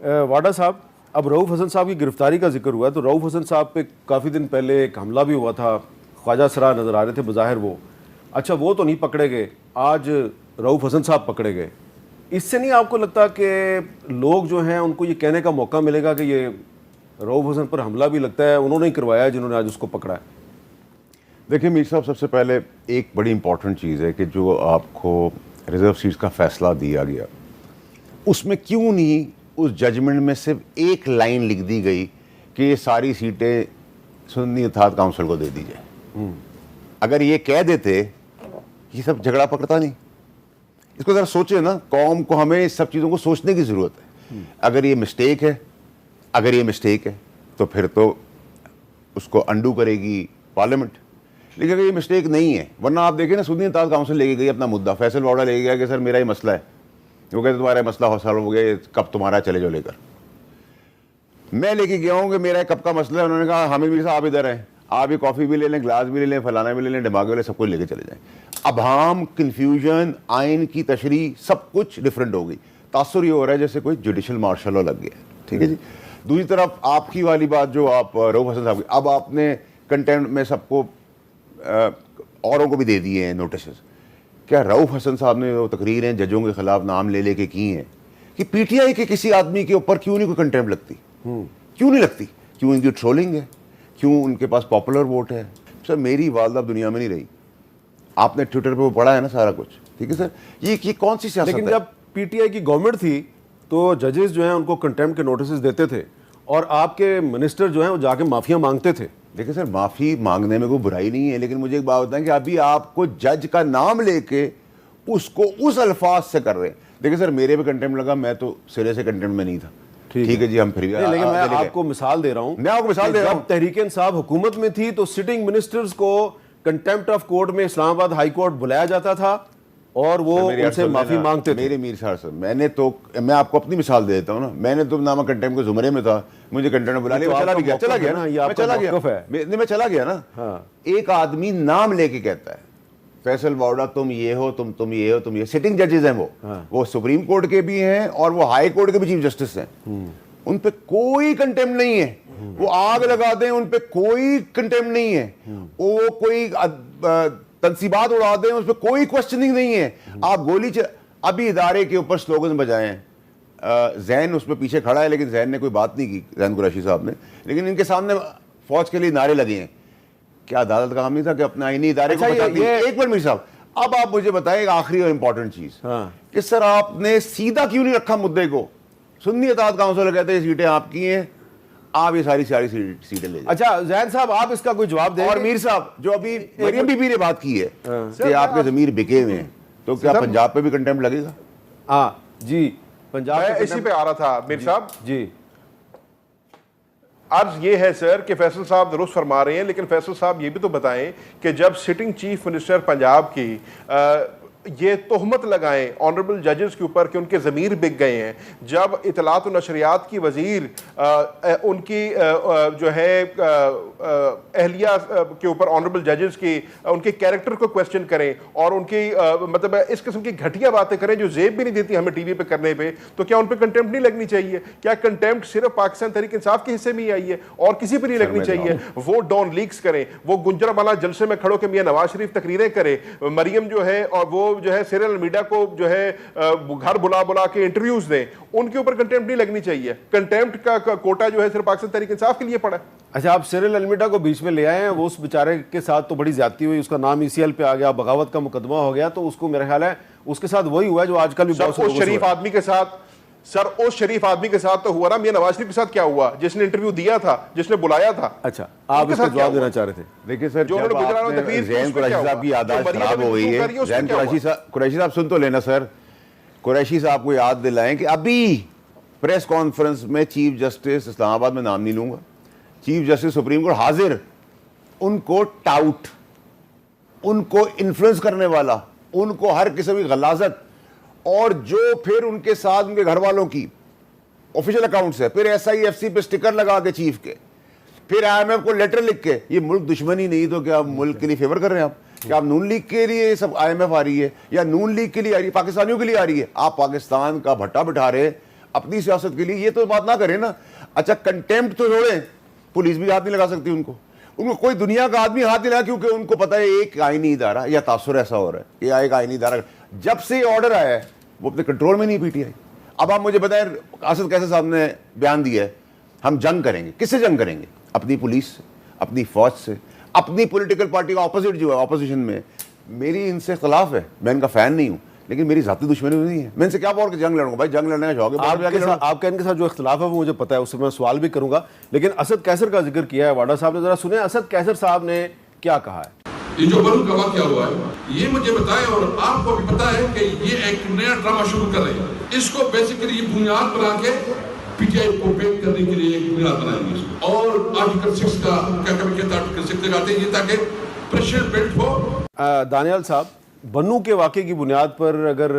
वाडा साहब, अब रऊफ हसन साहब की गिरफ्तारी का जिक्र हुआ है, तो रऊफ हसन साहब पे काफ़ी दिन पहले एक हमला भी हुआ था, ख्वाजा सरा नज़र आ रहे थे बज़ाहिर वो। अच्छा, वो तो नहीं पकड़े गए, आज रऊफ हसन साहब पकड़े गए। इससे नहीं आपको लगता कि लोग जो हैं उनको ये कहने का मौका मिलेगा कि ये रऊफ हसन पर हमला भी लगता है उन्होंने ही करवाया है जिन्होंने आज उसको पकड़ा है? देखिए मीर साहब, सबसे पहले एक बड़ी इंपॉर्टेंट चीज़ है कि जो आपको रिजर्व सीट्स का फैसला दिया गया, उसमें क्यों नहीं उस जजमेंट में सिर्फ एक लाइन लिख दी गई कि ये सारी सीटें सुन्नी इत्तेहाद काउंसिल को दे दी जाए। अगर ये कह देते, ये सब झगड़ा पकड़ता नहीं। इसको ज़रा सोचे ना, कौम को हमें इस सब चीज़ों को सोचने की ज़रूरत है। अगर ये मिस्टेक है, तो फिर तो उसको अंडू करेगी पार्लियामेंट। लेकिन अगर ये मिस्टेक नहीं है, वरना आप देखें ना, सुन्नी इत्तेहाद काउंसिल लेके गई अपना मुद्दा, फैसल वाडा लेके गया कि सर मेरा ही मसला है। वो कहते तुम्हारा मसला हौसल हो गया, कब तुम्हारा चले जाओ लेकर। मैं लेके गया हूँ कि मेरा कब का मसला है। उन्होंने कहा हामिद मीर साहब आप इधर हैं, आप ये कॉफ़ी भी ले लें, ग्लास भी ले लें, फलाना भी ले लें, दिमाग वाले सब कुछ लेके चले जाएं। अब हम कन्फ्यूजन, आइन की तशरीह, सब कुछ डिफरेंट हो गई। तासुर ये हो रहा है जैसे कोई जुडिशल मार्शल लग गया। ठीक है जी। दूसरी तरफ आपकी वाली बात जो आप रऊफ हसन साहब की, अब आपने कंटेंट में सबको औरों को भी दे दिए हैं नोटिस। क्या रऊफ हसन साहब ने वो तकरीरें जजों के खिलाफ नाम ले लेके की हैं कि पीटीआई के किसी आदमी के ऊपर क्यों नहीं कोई कंटेम्प्ट लगती? क्यों नहीं लगती? क्यों इनकी ट्रोलिंग है? क्यों उनके पास पॉपुलर वोट है? सर मेरी वालदा दुनिया में नहीं रही, आपने ट्विटर पे वो पढ़ा है ना सारा कुछ। ठीक है सर, ये कौन सी सियासत है? लेकिन जब पीटीआई की गवर्नमेंट थी तो जजेस जो हैं उनको कंटेम्प्ट के नोटिस देते थे और आपके मिनिस्टर जो हैं वो जाके माफिया मांगते थे। देखिए सर, माफ़ी मांगने में कोई बुराई नहीं है, लेकिन मुझे एक बात बताएं कि अभी आपको जज का नाम लेके उसको उस अल्फाज से कर रहे हैं। देखिए सर, मेरे पे कंटेम्प्ट लगा, मैं तो सिरे से कंटेम्प्ट में नहीं था। ठीक है जी, हम फिर भी लेकिन मैं आपको मिसाल दे रहा हूँ। मैं आपको मिसाल दे रहा हूँ, तहरीक इंसाफ हुकूमत में थी तो सिटिंग मिनिस्टर्स को कंटेम्प्ट ऑफ कोर्ट में इस्लामाबाद हाई कोर्ट बुलाया जाता था और वो उनसे माफी मांगते थे। मेरे मीर साहब, मैं आपको अपनी मिसाल दे देता हूँ ना। मैंने तो नामा कंटेम्प्ट के जुमरे में था, मुझे कंटेम्प्ट में बुला लिया, चला भी गया, चला गया ना, मैं चला गया ना। एक आदमी नाम लेके कहता है फैसल वाडा तुम ये हो, तुम ये हो, तुम ये। सिटिंग जजेस हैं वो सुप्रीम कोर्ट के भी हैं और वो हाई कोर्ट के भी चीफ जस्टिस हैं। उन पे कोई कंटेम्प्ट नहीं है। वो आग लगा दें, उन पे कोई कंटेम्प्ट नहीं है। वो कोई तनसीबात उड़ा दें, उस पर कोई क्वेश्चनिंग नहीं है। आप गोली अभी इदारे के ऊपर स्लोगन बजाए हैं, जैन उसमें पीछे खड़ा है, लेकिन जैन ने कोई बात नहीं की, जैन कुरैशी साहब ने। लेकिन इनके सामने फौज के लिए नारे लगे हैं। क्या अदालत का काम नहीं था कि अपना आईनी इदारे को बताती है? एक मिनट मीर साहब, अब आप मुझे बताएं आखिरी और इंपॉर्टेंट चीज कि सर आपने सीधा क्यों नहीं रखा मुद्दे को? सुन्नी इत्तेहाद काउंसिल कहते हैं सीटें आपकी हैं, आप ये सारी सीटें ले। अच्छा जैन साहब, आप इसका कोई जवाब दें? और मीर साहब, जो अभी मरियम बीबी ने बात की है कि आपके जमीर बिके हुए हैं, तो क्या पंजाब पे भी कंटेम्प्ट लगेगा? हाँ जी, पंजाब इसी पे आ रहा था मीर साहब जी। अर्ज ये है सर कि फैसल साहब दुरुस्त फरमा रहे हैं, लेकिन फैसल साहब ये भी तो बताएं कि जब सिटिंग चीफ मिनिस्टर पंजाब की ये तोहमत लगाएं ऑनरेबल जजेस के ऊपर कि उनके ज़मीर बिक गए हैं, जब इतलात और नशरियात की वजीर उनकी जो है अहलिया के ऊपर ऑनरेबल जजेस की उनके कैरेक्टर को क्वेश्चन करें और उनकी मतलब इस किस्म की घटिया बातें करें जो जेब भी नहीं देती हमें टीवी पे करने पे, तो क्या उन पर कंटेम्प्ट नहीं लगनी चाहिए? क्या कंटेम्प्ट सिर्फ पाकिस्तान तहरीक इंसाफ के हिस्से में ही आई है और किसी पर नहीं लगनी चाहिए? वो डॉन लीक्स करें, वो गुंजरावाला जलसे में खड़ो के मियां नवाज शरीफ तकरीरें करे, मरियम जो है और वो जो है सीरियल मीडिया को जो है घर बुला बुला के इंटरव्यूज दें, उनके ऊपर कंटेम्प्ट नहीं लगनी चाहिए? कंटेम्प्ट का कोटा जो है सिर्फ पाकिस्तान तहरीक इंसाफ के लिए पड़ा है। अच्छा, आप सीरियल अलमीडा को बीच में ले आए हैं, वो उस बेचारे के साथ तो बड़ी ज्यादती हुई, उसका नाम ईसीएल पे आ गया, बगावत का मुकदमा हो गया, तो उसको मेरा ख्याल है उसके साथ वही हुआ जो आजकल भी बहुत उस शरीफ आदमी के साथ सर उस शरीफ आदमी के साथ तो हुआ ना, मियां नवाज शरीफ के साथ क्या हुआ जिसने इंटरव्यू दिया था, जिसने बुलाया था? अच्छा, आप इसका जवाब देना चाह रहे थे? देखिए सर, जो जैन कुरैशी साहब की यादाश्त खराब हो गई है, जैन कुरैशी साहब सुन तो लेना सर, कुरैशी साहब को याद दिलाएं कि अभी प्रेस कॉन्फ्रेंस में चीफ जस्टिस, इस्लामाबाद में नाम नहीं लूंगा, चीफ जस्टिस सुप्रीम कोर्ट हाजिर, उनको टाउट, उनको इन्फ्लुएंस करने वाला, उनको हर किस्म की गलाजत, और जो फिर उनके साथ उनके घर वालों की ऑफिशियल अकाउंट से, फिर SIFC पे स्टिकर लगा के चीफ के, फिर IMF को लेटर लिख के, ये मुल्क दुश्मनी नहीं तो क्या मुल्क के लिए फेवर कर रहे हैं आप? क्या आप नून लीग के लिए सब IMF आ रही है या नून लीग के लिए आ रही है, पाकिस्तानियों के लिए आ रही है? आप पाकिस्तान का भट्टा बिठा रहे, अपनी सियासत के लिए ये तो बात ना करें ना। अच्छा कंटेम्प्ट तो छोड़े, पुलिस भी हाथ नहीं लगा सकती उनको कोई दुनिया का आदमी हाथ नहीं लगा, क्योंकि उनको पता है एक आईनी इदारा या तासुर ऐसा हो रहा है कि एक आईनी इदारा जब से ये ऑर्डर आया है वो अपने कंट्रोल में नहीं पीटीआई। अब आप मुझे बताएं, असद कैसर साहब ने बयान दिया है हम जंग करेंगे, किससे जंग करेंगे? अपनी पुलिस से, अपनी फौज से, अपनी पॉलिटिकल पार्टी का ऑपोजिट जो है ऑपोजिशन में। मेरी इनसे खिलाफ है, मैं इनका फैन नहीं हूं, लेकिन मेरी जाती दुश्मनी नहीं है। मैं इनसे क्या बोल के जंग लड़ूंगा? भाई जंग लड़ने का शौक है, आपका इनके साथ जो इख्तिलाफ है वो मुझे पता है, उससे मैं सवाल भी करूंगा, लेकिन असद कैसर का जिक्र किया है वाडा साहब ने, जरा सुने असद कैसर साहब ने क्या कहा है। ये जो बलू का वाकया हुआ है ये मुझे बताएं, और आपको भी पता है कि ये एक नया ड्रामा शुरू कर रहे हैं। इसको बेसिकली ये बुनियाद बना के पीटीआई को बेट करने के लिए एक बुनियाद बनाएंगे इसको। और आर्टिकल 6 का क्या कभी कहता है, आर्टिकल 6 लगाते हैं ये ताकि प्रेशर बिल्ड हो। दानियाल साहब, बन्नू के वाकये की बुनियाद पर अगर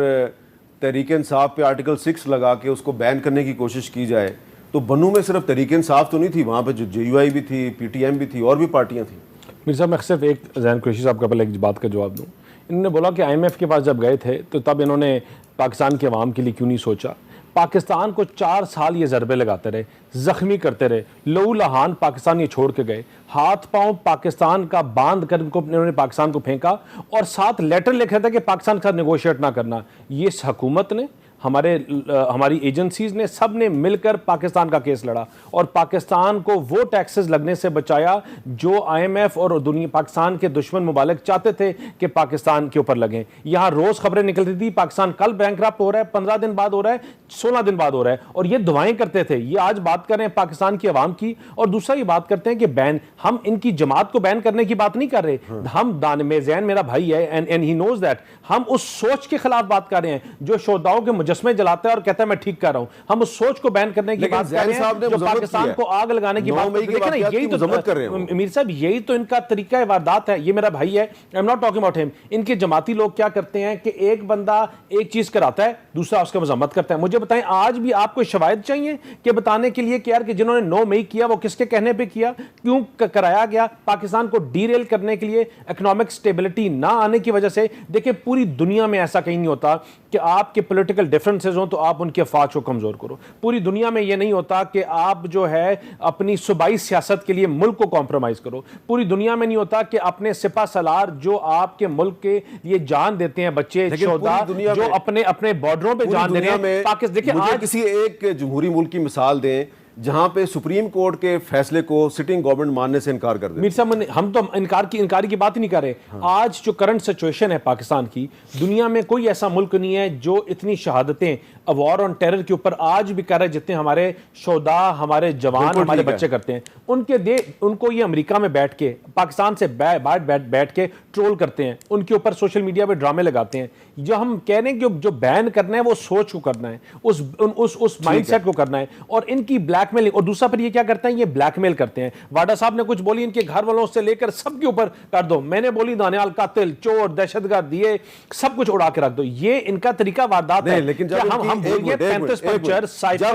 तहरीक इंसाफ पे आर्टिकल 6 लगा के उसको बैन करने की कोशिश की जाए तो बन्नू में सिर्फ तहरीक इंसाफ तो नहीं थी, वहाँ पे जो JUI भी थी, PTM भी थी, और भी पार्टियाँ थी। मीर साहब, मैं सिर्फ एक जैन कुरैशी साहब का पहले एक बात का जवाब दूँ। इन्होंने बोला कि IMF के पास जब गए थे तो तब इन्होंने पाकिस्तान के अवाम के लिए क्यों नहीं सोचा। पाकिस्तान को 4 साल ये ज़रबे लगाते रहे, ज़ख्मी करते रहे, लहू लहान पाकिस्तान ये छोड़ के गए, हाथ पांव पाकिस्तान का बांध कर इन्होंने पाकिस्तान को फेंका, और साथ लेटर लिखा था कि पाकिस्तान के साथ नेगोशिएट ना करना। ये इस हुकूमत ने, हमारी एजेंसीज ने, सब ने मिलकर पाकिस्तान का केस लड़ा और पाकिस्तान को वो टैक्सेस लगने से बचाया जो IMF और दुनिया पाकिस्तान के दुश्मन मुबालिक चाहते थे कि पाकिस्तान के ऊपर लगें। यहाँ रोज खबरें निकलती थी पाकिस्तान कल बैंकरप्ट हो रहा है, 15 दिन बाद हो रहा है, 16 दिन बाद हो रहा है, और ये दुआएं करते थे। ये आज बात कर रहे हैं पाकिस्तान की आवाम की, और दूसरा ये बात करते हैं कि बैन, हम इनकी जमात को बैन करने की बात नहीं कर रहे। हम दानिमेज़ैन मेरा भाई है एंड ही नोज दैट, हम उस सोच के खिलाफ बात कर रहे हैं जो शोधाओं के मुजस्मे जलाता है और कहता है मैं ठीक कर रहा हूं। हम उस सोच को बैन करने की बात कर रहे हैं जो पाकिस्तान को आग लगाने की बात यही तो कर रहे हैं मीर साहब, यही तो इनका तरीका है, वारदात है। ये मेरा भाई है, I am not talking about him. इनके जमाती लोग क्या करते हैं कि एक बंदा एक चीज कराता है, दूसरा उसका मजम्मत करता है। मुझे बताएं, आज भी आपको शवाहिद चाहिए कि बताने के लिए कि यार कि जिन्होंने 9 मई किया वो किसके कहने पे किया, क्यों कराया गया? पाकिस्तान को डीरेल करने के लिए, इकोनॉमिक स्टेबिलिटी ना आने की वजह से। देखिए, पूरी दुनिया में ऐसा कहीं नहीं होता कि आपके पॉलिटिकल डिफरेंसेस हो तो आप उनके अफवाज को कमजोर करो। पूरी दुनिया में यह नहीं होता कि आप जो है अपनी सूबाई सियासत के लिए मुल्क को कॉम्प्रोमाइज करो। पूरी दुनिया में नहीं होता कि अपने सिपा सलार जो आपके मुल्क के लिए जान देते हैं, बच्चे शोधा जो अपने अपने बॉर्डरों पे जान दे रहे हैं। पाकिस्तान देखिए, आज किसी एक जमहूरी मुल्क की मिसाल दें जहां पे सुप्रीम कोर्ट के फैसले को सिटिंग गवर्नमेंट मानने से इनकार कर दे। मीर साहब, हम तो इनकार की बात ही नहीं कर रहे। आज जो करंट सिचुएशन है पाकिस्तान की, दुनिया में कोई ऐसा मुल्क नहीं है जो इतनी शहादतें वॉर ऑन टेरर के ऊपर आज भी कर रहे जितने हमारे शोदा, हमारे जवान, हमारे बच्चे करते हैं। उनको ये अमेरिका में बैठ के, पाकिस्तान से बैठ के ट्रोल करते हैं, उनके ऊपर सोशल मीडिया पे ड्रामे लगाते हैं। जो हम कह रहे हैं कि जो बैन करना है वो सोच को करना है, उस माइंडसेट को करना है, और इनकी ब्लैकमेल। और दूसरा फिर ये क्या करते हैं, ये ब्लैकमेल करते हैं। वाडा साहब ने कुछ बोली, इनके घर वालों से लेकर सबके ऊपर कर दो। मैंने बोली दानियाल कातिल, चोर, दहशतगर्द, ये सब कुछ उड़ा के रख दो। ये इनका तरीका वारदात है। लेकिन जब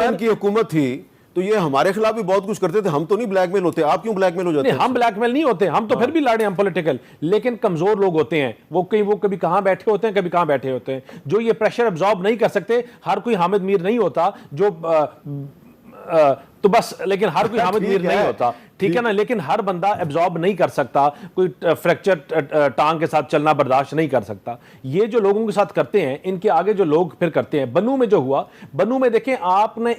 इनकी हुकूमत थी तो ये हमारे खिलाफ भी बहुत कुछ करते थे। हम तो नहीं ब्लैकमेल होते, आप क्यों ब्लैकमेल हो जाते हैं? हम ब्लैकमेल नहीं होते, हम तो फिर भी लड़े, हम पॉलिटिकल, लेकिन कमजोर लोग होते हैं। वो कभी कहां बैठे होते हैं, कभी कहां बैठे होते हैं, जो ये प्रेशर अब्सॉर्ब नहीं कर सकते। हर कोई हामिद मीर नहीं होता जो तो बस, लेकिन हर कोई हामिद मीर नहीं होता, ठीक है ना। लेकिन हर बंदा एब्जॉर्ब नहीं कर सकता, कोई फ्रैक्चर टांग के साथ चलना बर्दाश्त नहीं कर सकता। ये जो लोगों के साथ करते हैं, इनके आगे जो लोग फिर करते हैं। बन्नू में जो हुआ, बन्नू में देखें आपने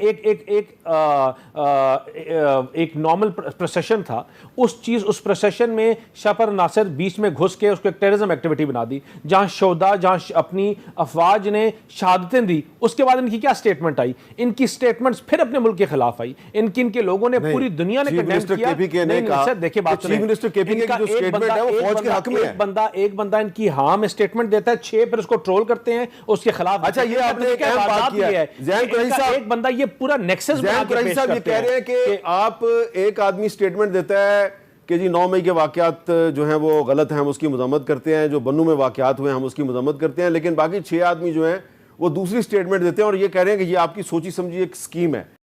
एक नॉर्मल प्रोसेशन था, उस प्रोसेशन में शफर नासिर बीच में घुस के उसको एक टेररिज्म एक्टिविटी बना दी, जहां शोदा, जहां अपनी अफवाज ने शहादतें दी। उसके बाद इनकी क्या स्टेटमेंट आई? इनकी स्टेटमेंट्स फिर अपने मुल्क के खिलाफ आई। इनके लोगों ने, पूरी दुनिया ने कंडेम किया। देखिए बात, चीफ मिनिस्टर केपी के जो स्टेटमेंट है वो फौज के हक में है। एक बंदा इनकी हाँ में स्टेटमेंट देता है, 6 फिर उसको ट्रोल करते हैं, उसके खिलाफ। अच्छा, ये आपने एक अहम बात किया है। एक बंदा ये पूरा नेक्सस बना के पेश साहब ये कह रहे हैं कि आप एक आदमी स्टेटमेंट देता है कि जी 9 मई के वाकयात जो हैं वो गलत हैं, हम उसकी मजम्मत करते हैं, जो बन्नू में वाकयात हुए हम उसकी मजम्मत करते हैं, लेकिन बाकी 6 आदमी जो हैं वो दूसरी स्टेटमेंट देते हैं और ये कह रहे हैं कि ये आपकी सोची समझी एक स्कीम है।